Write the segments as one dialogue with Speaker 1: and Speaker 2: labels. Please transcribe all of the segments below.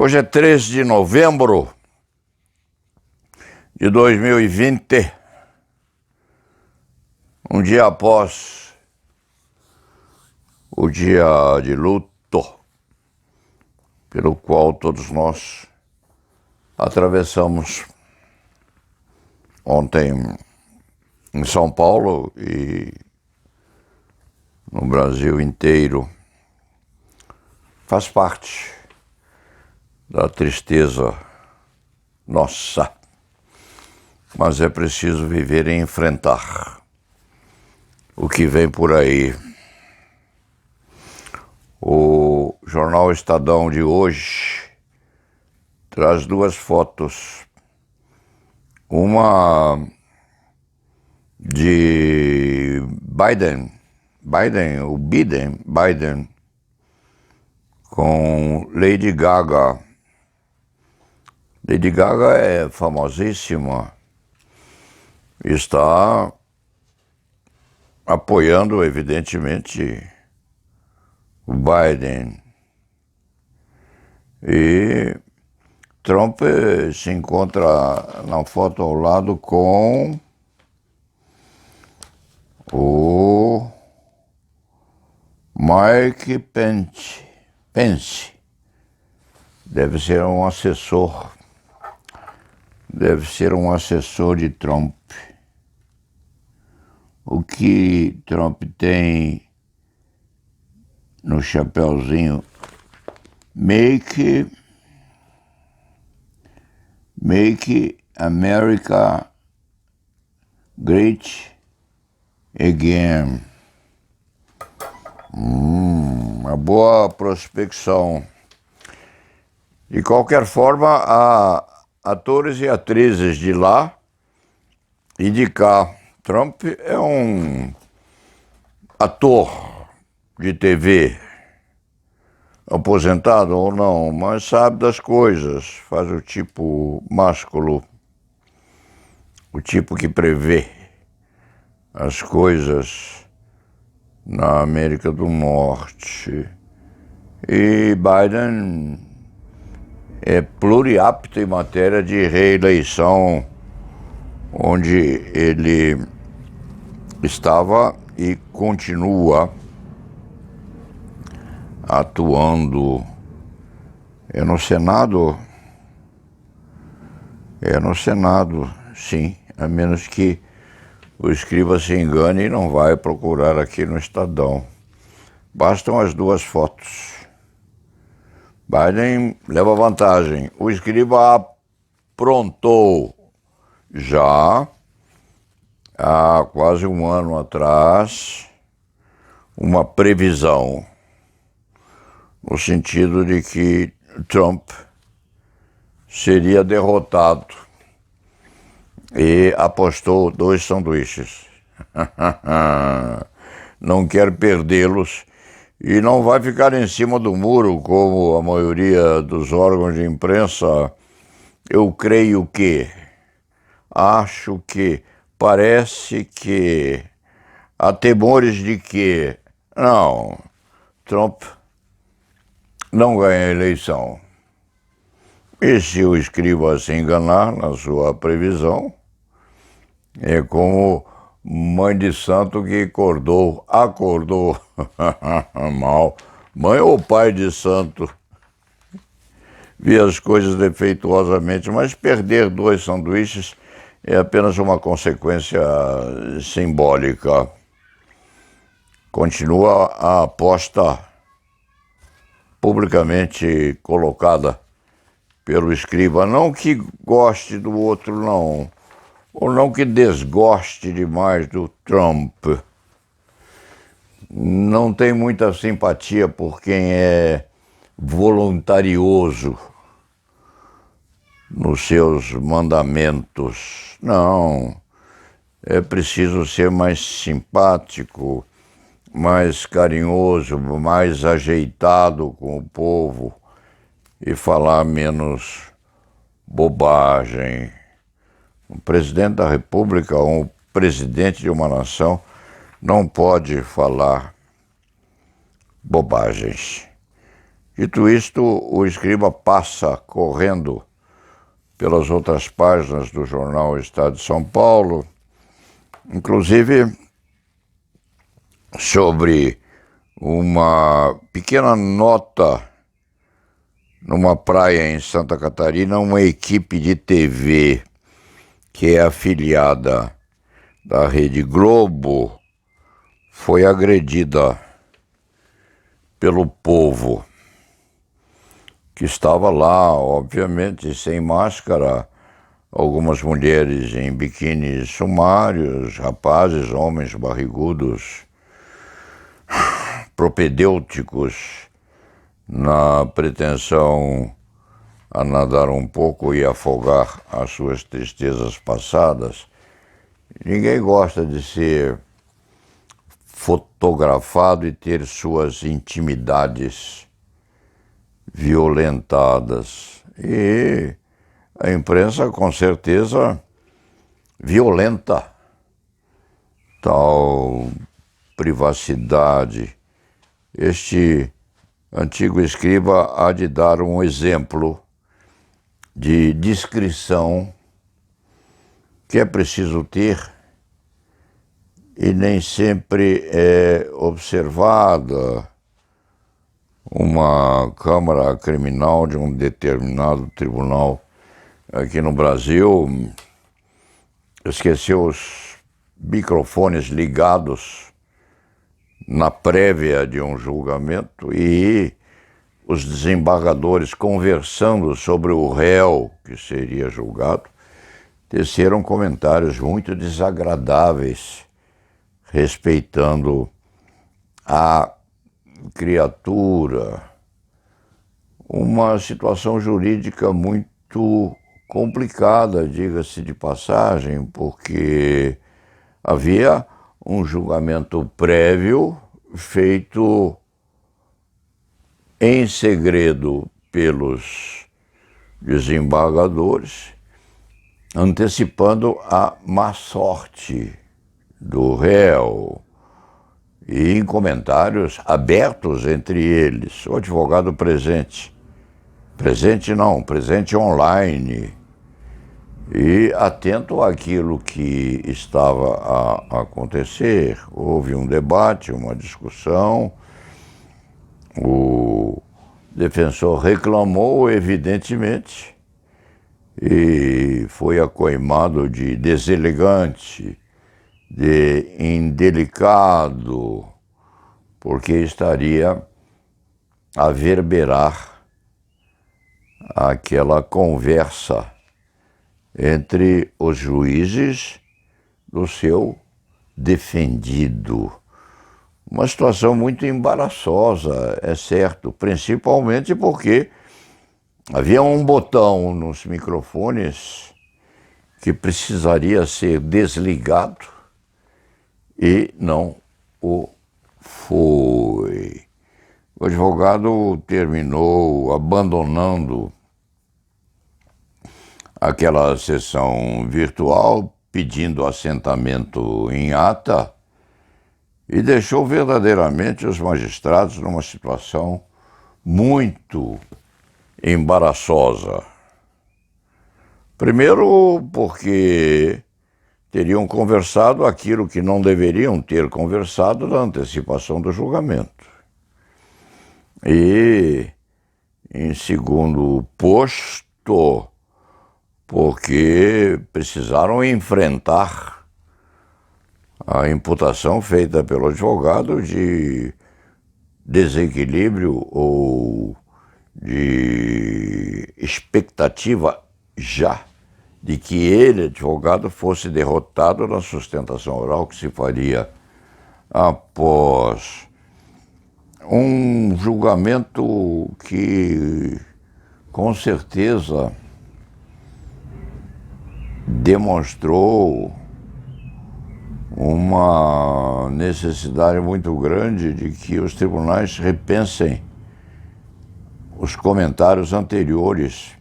Speaker 1: Hoje é 3 de novembro de 2020, um dia após o dia de luto pelo qual todos nós atravessamos ontem em São Paulo e no Brasil inteiro. Faz parte da tristeza nossa, mas é preciso viver e enfrentar o que vem por aí. O jornal Estadão de hoje traz duas fotos, uma de Biden com Lady Gaga. Lady Gaga é famosíssima, está apoiando, evidentemente, o Biden. E Trump se encontra na foto ao lado com o Mike Pence. Deve ser um assessor de Trump. O que Trump tem no chapéuzinho? Make America Great Again. Uma boa prospecção. De qualquer forma, há atores e atrizes de lá e de cá. Trump é um ator de TV, aposentado ou não, mas sabe das coisas, faz o tipo másculo, o tipo que prevê as coisas na América do Norte. E Biden é pluriapto em matéria de reeleição, onde ele estava e continua atuando. É no Senado, sim, a menos que o escriba se engane e não vai procurar aqui no Estadão. Bastam as duas fotos. Biden leva vantagem. O escriba aprontou já há quase um ano atrás uma previsão, no sentido de que Trump seria derrotado, e apostou 2 sanduíches. Não quer perdê-los e não vai ficar em cima do muro como a maioria dos órgãos de imprensa. Eu creio que, acho que, parece que, há temores de que, não, Trump não ganha a eleição. E se o escriba se enganar na sua previsão, é como mãe de santo que acordou mal. Mãe ou pai de santo vê as coisas defeituosamente, mas perder 2 sanduíches é apenas uma consequência simbólica. Continua a aposta publicamente colocada pelo escriba, não que goste do outro, não, ou não que desgoste demais do Trump. Não tem muita simpatia por quem é voluntarioso nos seus mandamentos. Não, é preciso ser mais simpático, mais carinhoso, mais ajeitado com o povo e falar menos bobagem. O presidente da República, ou o presidente de uma nação, não pode falar bobagens. Dito isto, o escriba passa correndo pelas outras páginas do jornal Estado de São Paulo, inclusive sobre uma pequena nota numa praia em Santa Catarina, uma equipe de TV que é afiliada da Rede Globo foi agredida pelo povo que estava lá, obviamente, sem máscara, algumas mulheres em biquínis sumários, rapazes, homens barrigudos, propedêuticos, na pretensão a nadar um pouco e afogar as suas tristezas passadas. Ninguém gosta de ser fotografado e ter suas intimidades violentadas. E a imprensa, com certeza, violenta tal privacidade. Este antigo escriba há de dar um exemplo de discrição que é preciso ter e nem sempre é observada. Uma Câmara Criminal de um determinado tribunal aqui no Brasil esqueceu os microfones ligados na prévia de um julgamento e os desembargadores conversando sobre o réu que seria julgado teceram comentários muito desagradáveis respeitando a criatura, uma situação jurídica muito complicada, diga-se de passagem, porque havia um julgamento prévio feito em segredo pelos desembargadores, antecipando a má sorte do réu. E em comentários abertos entre eles, o advogado presente online, e atento àquilo que estava a acontecer. Houve um debate, uma discussão, o defensor reclamou, evidentemente, e foi acoimado de deselegante, de indelicado, porque estaria a verberar aquela conversa entre os juízes do seu defendido. Uma situação muito embaraçosa, é certo, principalmente porque havia um botão nos microfones que precisaria ser desligado e não o foi. O advogado terminou abandonando aquela sessão virtual, pedindo assentamento em ata, e deixou verdadeiramente os magistrados numa situação muito embaraçosa. Primeiro, porque teriam conversado aquilo que não deveriam ter conversado na antecipação do julgamento. E, em segundo posto, porque precisaram enfrentar a imputação feita pelo advogado de desequilíbrio ou de expectativa já de que ele, advogado, fosse derrotado na sustentação oral que se faria após um julgamento que, com certeza, demonstrou uma necessidade muito grande de que os tribunais repensem os comentários anteriores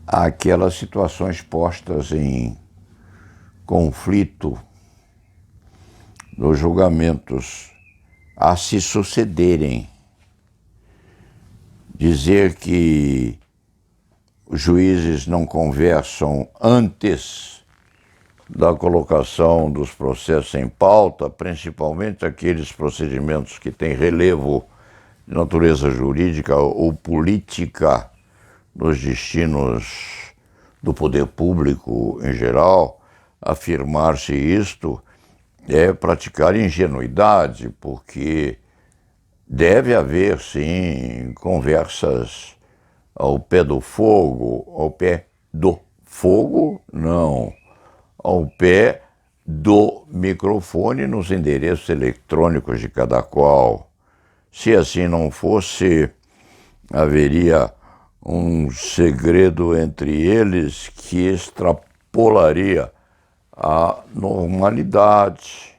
Speaker 1: àquelas situações postas em conflito nos julgamentos a se sucederem. dizer que os juízes não conversam antes da colocação dos processos em pauta, principalmente aqueles procedimentos que têm relevo de natureza jurídica ou política nos destinos do poder público em geral. Afirmar-se isto é praticar ingenuidade, porque deve haver, sim, conversas ao pé do fogo, não, ao pé do microfone nos endereços eletrônicos de cada qual. Se assim não fosse, haveria um segredo entre eles que extrapolaria a normalidade.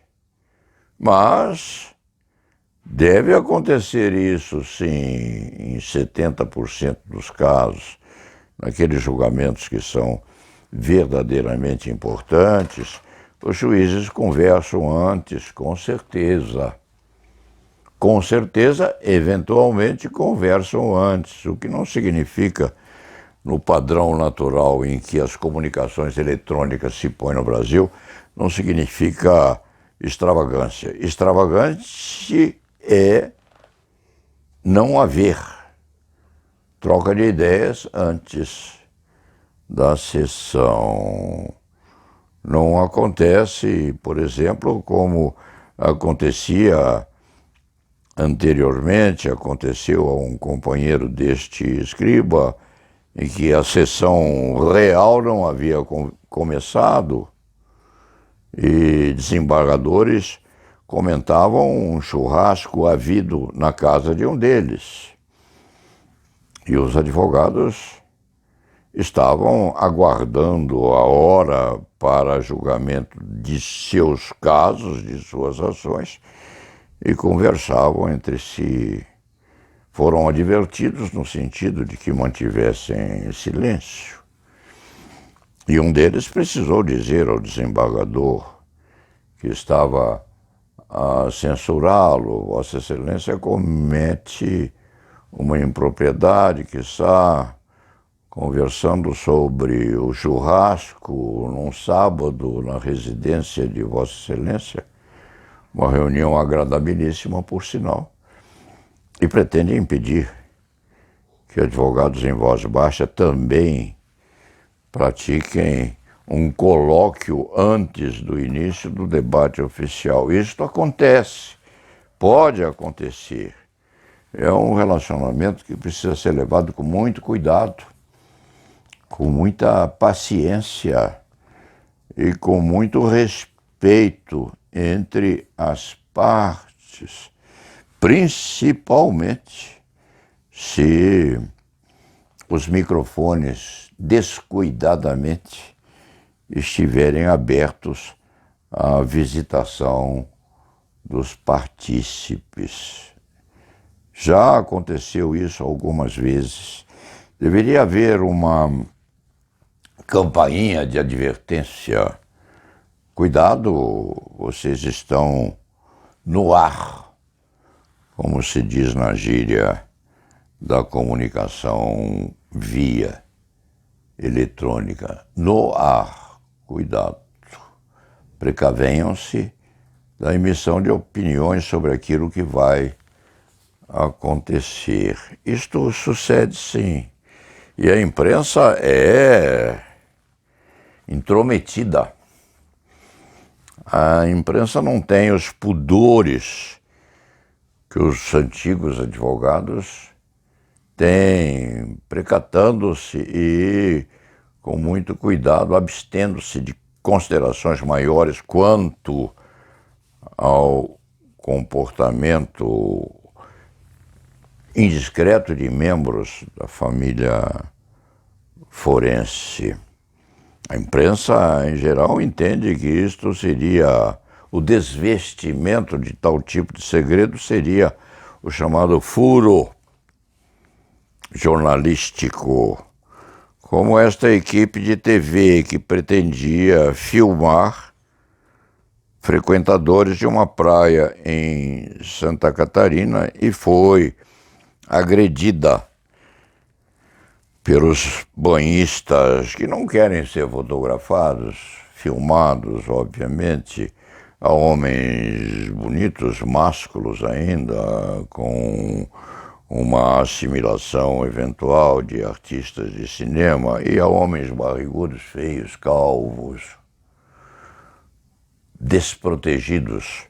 Speaker 1: Mas deve acontecer isso, sim, em 70% dos casos, naqueles julgamentos que são verdadeiramente importantes. Os juízes conversam antes, com certeza. Com certeza, eventualmente conversam antes, o que não significa, no padrão natural em que as comunicações eletrônicas se põem no Brasil, não significa extravagância. Extravagante é não haver troca de ideias antes da sessão. Não acontece, por exemplo, como acontecia anteriormente, aconteceu a um companheiro deste escriba, em que a sessão real não havia começado e desembargadores comentavam um churrasco havido na casa de um deles. E os advogados estavam aguardando a hora para julgamento de seus casos, de suas ações, e conversavam entre si. Foram advertidos no sentido de que mantivessem silêncio. E um deles precisou dizer ao desembargador que estava a censurá-lo: Vossa Excelência comete uma impropriedade, que está conversando sobre o churrasco num sábado na residência de Vossa Excelência, uma reunião agradabilíssima, por sinal, e pretende impedir que advogados em voz baixa também pratiquem um colóquio antes do início do debate oficial. Isto acontece, pode acontecer. É um relacionamento que precisa ser levado com muito cuidado, com muita paciência e com muito respeito entre as partes, principalmente se os microfones descuidadamente estiverem abertos à visitação dos partícipes. Já aconteceu isso algumas vezes. Deveria haver uma campainha de advertência. Cuidado, vocês estão no ar, como se diz na gíria da comunicação via eletrônica. No ar, cuidado. Precavenham-se da emissão de opiniões sobre aquilo que vai acontecer. Isto sucede, sim. E a imprensa é intrometida. A imprensa não tem os pudores que os antigos advogados têm, precatando-se e, com muito cuidado, abstendo-se de considerações maiores quanto ao comportamento indiscreto de membros da família forense. A imprensa, em geral, entende que isto seria o desvestimento de tal tipo de segredo, seria o chamado furo jornalístico, como esta equipe de TV que pretendia filmar frequentadores de uma praia em Santa Catarina e foi agredida pelos banhistas que não querem ser fotografados, filmados, obviamente, a homens bonitos, másculos ainda, com uma assimilação eventual de artistas de cinema, e a homens barrigudos, feios, calvos, desprotegidos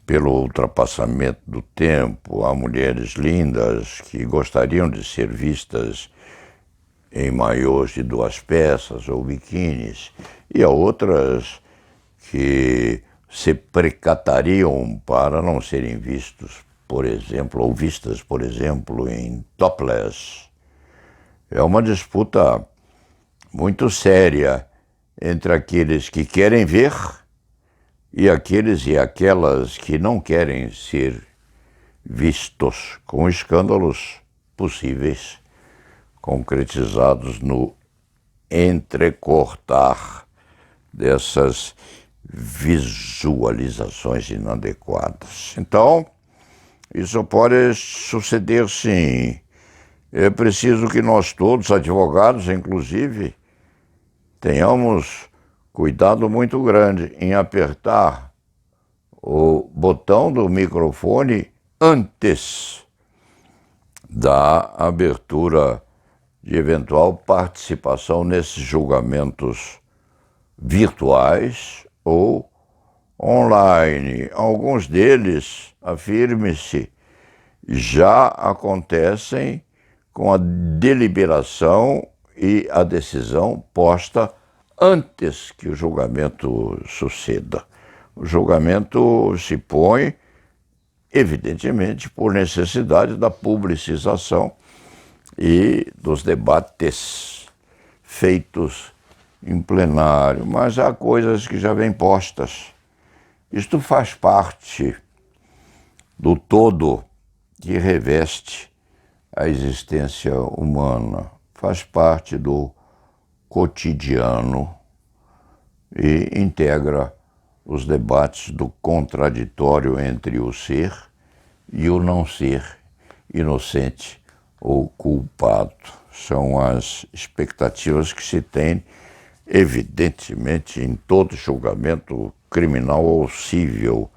Speaker 1: pelo ultrapassamento do tempo, há mulheres lindas que gostariam de ser vistas em maiôs de 2 peças ou biquínis, e há outras que se precatariam para não serem vistos, por exemplo, ou vistas, por exemplo, em topless. É uma disputa muito séria entre aqueles que querem ver e aqueles e aquelas que não querem ser vistos, com escândalos possíveis, concretizados no entrecortar dessas visualizações inadequadas. Então, isso pode suceder sim. É preciso que nós todos, advogados inclusive, tenhamos cuidado muito grande em apertar o botão do microfone antes da abertura de eventual participação nesses julgamentos virtuais ou online. Alguns deles, afirme-se, já acontecem com a deliberação e a decisão posta antes que o julgamento suceda. O julgamento se põe, evidentemente, por necessidade da publicização e dos debates feitos em plenário, mas há coisas que já vêm postas. Isto faz parte do todo que reveste a existência humana, faz parte do cotidiano e integra os debates do contraditório entre o ser e o não ser, inocente ou culpado. São as expectativas que se tem, evidentemente, em todo julgamento criminal ou civil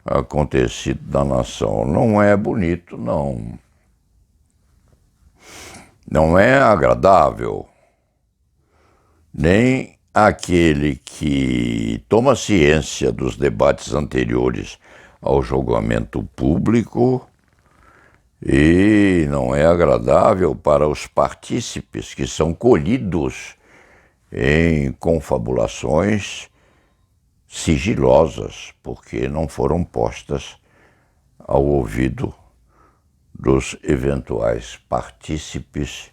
Speaker 1: acontecido na nação. Não é bonito, não. Não é agradável. Nem aquele que toma ciência dos debates anteriores ao julgamento público, e não é agradável para os partícipes que são colhidos em confabulações sigilosas, porque não foram postas ao ouvido dos eventuais partícipes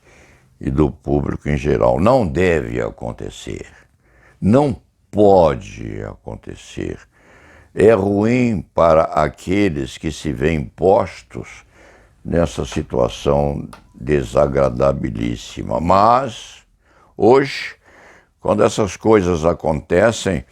Speaker 1: e do público em geral. Não deve acontecer, não pode acontecer. É ruim para aqueles que se veem postos nessa situação desagradabilíssima. Mas, hoje, quando essas coisas acontecem,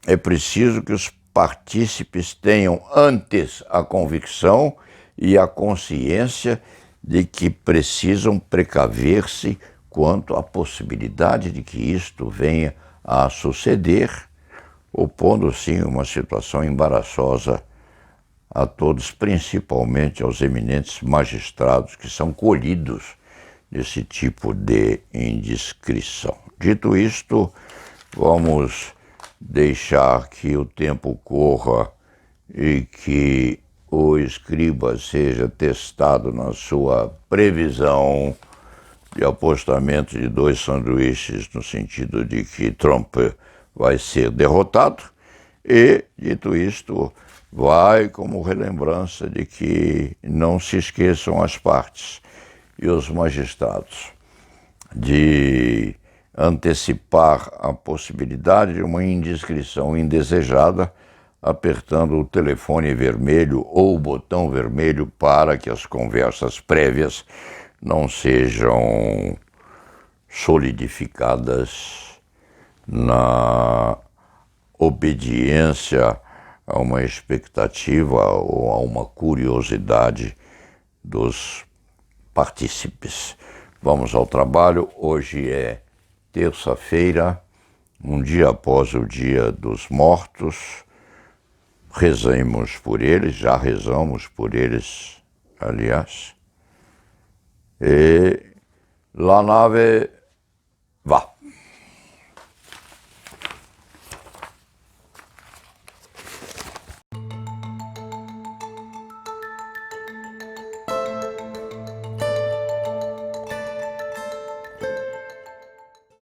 Speaker 1: é preciso que os partícipes tenham antes a convicção e a consciência de que precisam precaver-se quanto à possibilidade de que isto venha a suceder, opondo sim uma situação embaraçosa a todos, principalmente aos eminentes magistrados que são colhidos nesse tipo de indiscrição. Dito isto, vamos deixar que o tempo corra e que o escriba seja testado na sua previsão de apostamento de 2 sanduíches, no sentido de que Trump vai ser derrotado, e, dito isto, vai como relembrança de que não se esqueçam as partes e os magistrados de antecipar a possibilidade de uma indiscrição indesejada, apertando o telefone vermelho ou o botão vermelho para que as conversas prévias não sejam solidificadas na obediência a uma expectativa ou a uma curiosidade dos partícipes. Vamos ao trabalho. Hoje é terça-feira, um dia após o Dia dos Mortos. Rezemos por eles, já rezamos por eles, aliás. E la nave va.